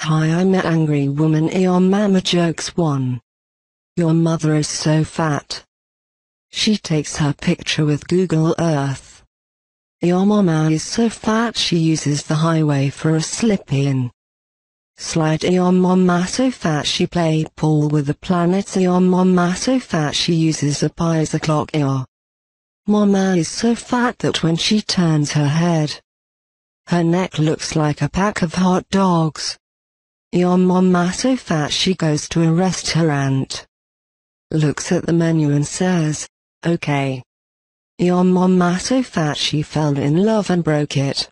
Hi, I'm an angry woman. Your mama jokes 1. Your mother is so fat. She takes her picture with Google Earth. Your mama is so fat she uses the highway for a slip-in. Slide. Your mama so fat she play pool with the planets. Your mama so fat she uses a piezo clock. Your mama is so fat that when she turns her head, her neck looks like a pack of hot dogs. Your mama so fat she goes to a restaurant, looks at the menu and says, "Okay." Your mama so fat she fell in love and broke it.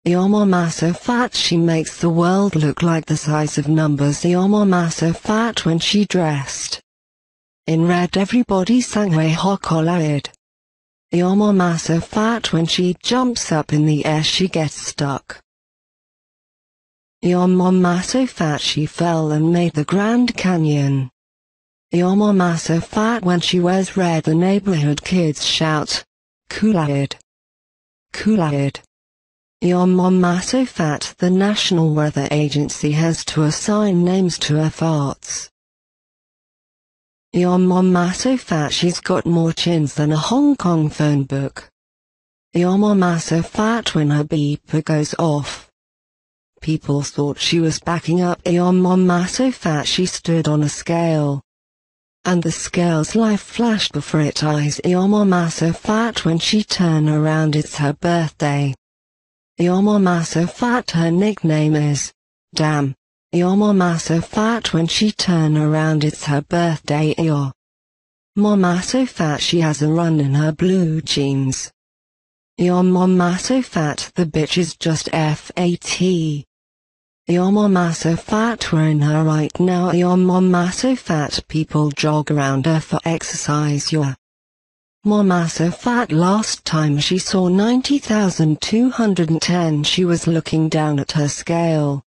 Your mama so fat she makes the world look like the size of numbers. Your mama so fat when she dressed in red everybody sang "Way Hokolaid." Your mama so fat when she jumps up in the air she gets stuck. Your mama so fat she fell and made the Grand Canyon. Your mama so fat when she wears red the neighborhood kids shout, "Kool-Aid, Kool-Aid." Your mama so fat the National Weather Agency has to assign names to her farts. Your mama so fat she's got more chins than a Hong Kong phone book. Your mama so fat when her beeper goes off, people thought she was backing up. Your mama so fat she stood on a scale, and the scale's life flashed before its eyes. Your mama so fat when she turn around it's her birthday. Your mama so fat her nickname is Damn. Your mama so fat when she turn around it's her birthday. Your mama so fat she has a run in her blue jeans. Your mama so fat the bitch is just FAT. Your mama so fat we're in her right now. Your mama so fat people jog around her for exercise. Your mama so fat last time she saw 90,210 she was looking down at her scale.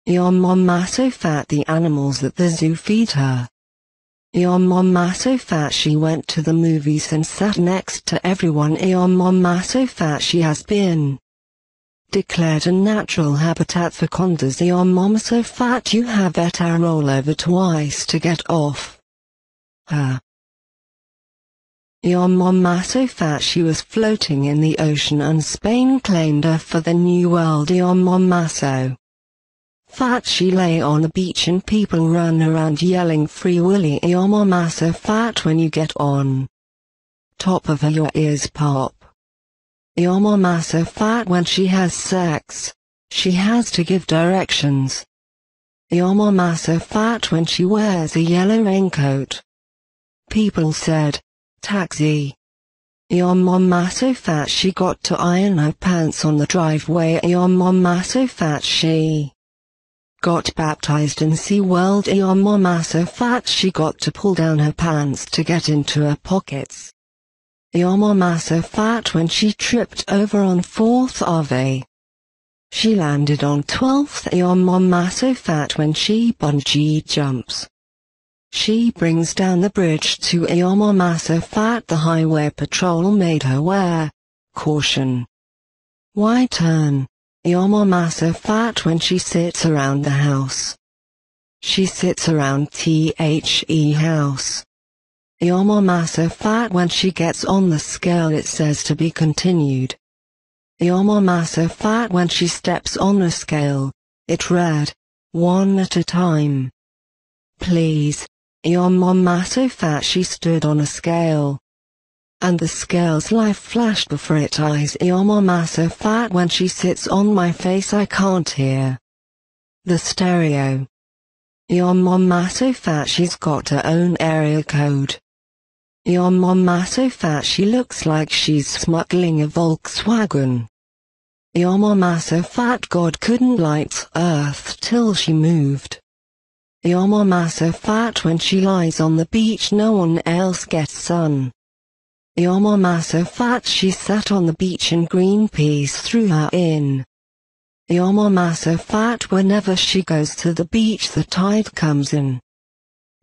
Your mama so fat the animals at the zoo feed her. Your mama so fat she went to the movies and sat next to everyone. Your mama so fat she has been declared a natural habitat for condos. Your mama so fat you have better roll over twice to get off her. Your mama so fat she was floating in the ocean and Spain claimed her for the New World. Your mama so fat she lay on the beach and people run around yelling "Free Willy." Your mama so fat when you get on top of her your ears pop. Your mama so fat when she has sex, she has to give directions. Your mama so fat when she wears a yellow raincoat, people said, "Taxi." Your mama so fat she got to iron her pants on the driveway. Your mama so fat she got baptized in SeaWorld. Your mama so fat she got to pull down her pants to get into her pockets. Your mama so fat when she tripped over on 4th Ave, she landed on 12th. Your mama so fat when she bungee jumps, she brings down the bridge too. Your mama so fat the highway patrol made her wear caution. Why turn? Your mama so fat when she sits around the house, she sits around the house. Your mama so fat when she gets on the scale it says to be continued. Your mama so fat when she steps on a scale, it read, 1 at a time. Please. Your mama so fat she stood on a scale, and the scale's life flashed before its eyes. Your mama so fat when she sits on my face I can't hear the stereo. Your mama so fat she's got her own area code. Your mama so fat she looks like she's smuggling a Volkswagen. Your mama so fat God couldn't light Earth till she moved. Your mama so fat when she lies on the beach no one else gets sun. Your mama so fat she sat on the beach and Greenpeace threw her in. Your mama so fat whenever she goes to the beach the tide comes in.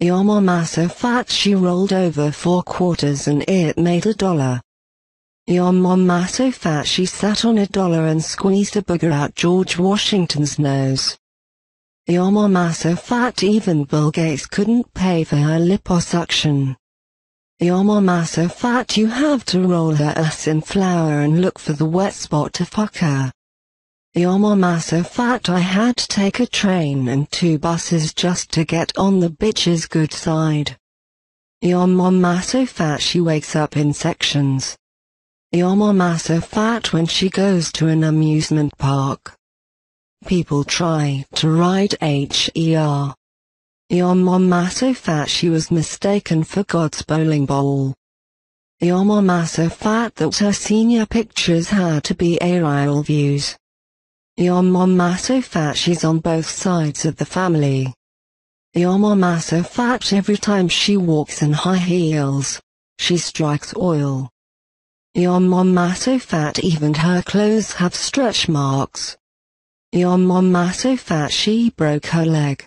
Your mama so fat she rolled over 4 quarters and it made $1. Your mama so fat she sat on $1 and squeezed a booger out George Washington's nose. Your mama so fat even Bill Gates couldn't pay for her liposuction. Your mama so fat you have to roll her ass in flour and look for the wet spot to fuck her. Your mama so fat I had to take a train and 2 buses just to get on the bitch's good side. Your mama so fat she wakes up in sections. Your mama so fat when she goes to an amusement park. People try to ride her. Your mama so fat she was mistaken for God's bowling ball. Your mama so fat that her senior pictures had to be aerial views. Your mama so fat she's on both sides of the family. Your mama so fat every time she walks in high heels, she strikes oil. Your mama so fat even her clothes have stretch marks. Your mama so fat she broke her leg.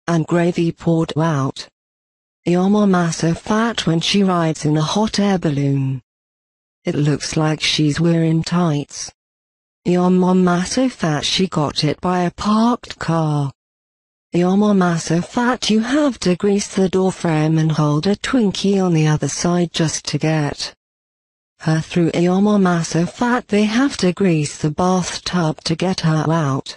And gravy poured out. Your mama so fat when she rides in a hot air balloon. It looks like she's wearing tights. Your mama so fat she got hit by a parked car. Your mama so fat you have to grease the door frame and hold a Twinkie on the other side just to get her through. Your mama so fat they have to grease the bathtub to get her out.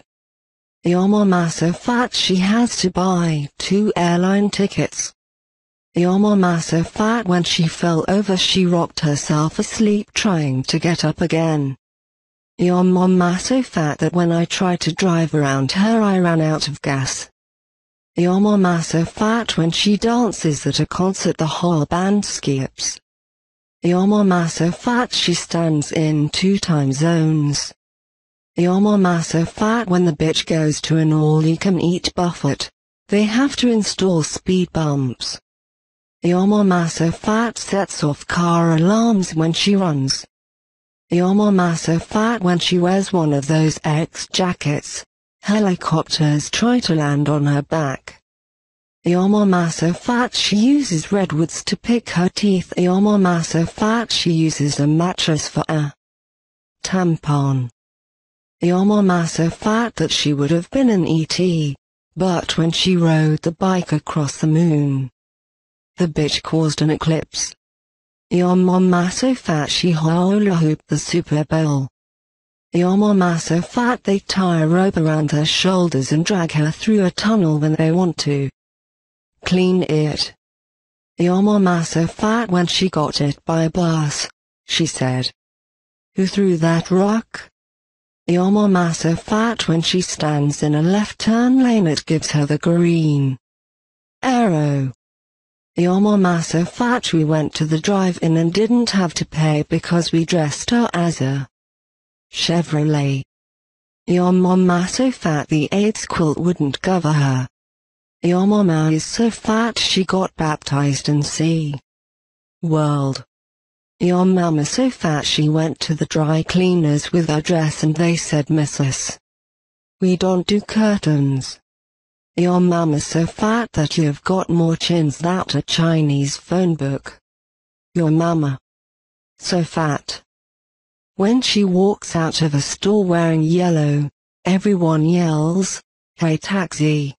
Your mama so fat she has to buy 2 airline tickets. Your mama so fat when she fell over she rocked herself asleep trying to get up again. Your mama so fat that when I tried to drive around her I ran out of gas. Your mama so fat when she dances at a concert the whole band skips. Your mama so fat she stands in 2 time zones. Your mama so fat when the bitch goes to an all-you-can-eat buffet, they have to install speed bumps. Your mama so fat sets off car alarms when she runs. Your mama so fat when she wears one of those X jackets, helicopters try to land on her back. Your mama so fat she uses redwoods to pick her teeth. Your mama so fat she uses a mattress for a tampon. Your mama so fat that she would have been an E.T., but when she rode the bike across the moon, the bitch caused an eclipse. Your mama so fat she hula hooped the Super Bowl. Your mama so fat they tie a rope around her shoulders and drag her through a tunnel when they want to clean it. Your mama so fat when she got hit by a bus, she said, "Who threw that rock?" Your mama so fat when she stands in a left turn lane it gives her the green arrow. Your mama so fat we went to the drive-in and didn't have to pay because we dressed her as a Chevrolet. Your mama so fat the AIDS quilt wouldn't cover her. Your mama is so fat she got baptized in Sea World. Your mama so fat she went to the dry cleaners with her dress and they said, "Missus, we don't do curtains." Your mama so fat that you've got more chins than a Chinese phone book. Your mama so fat when she walks out of a store wearing yellow, everyone yells, "Hey taxi."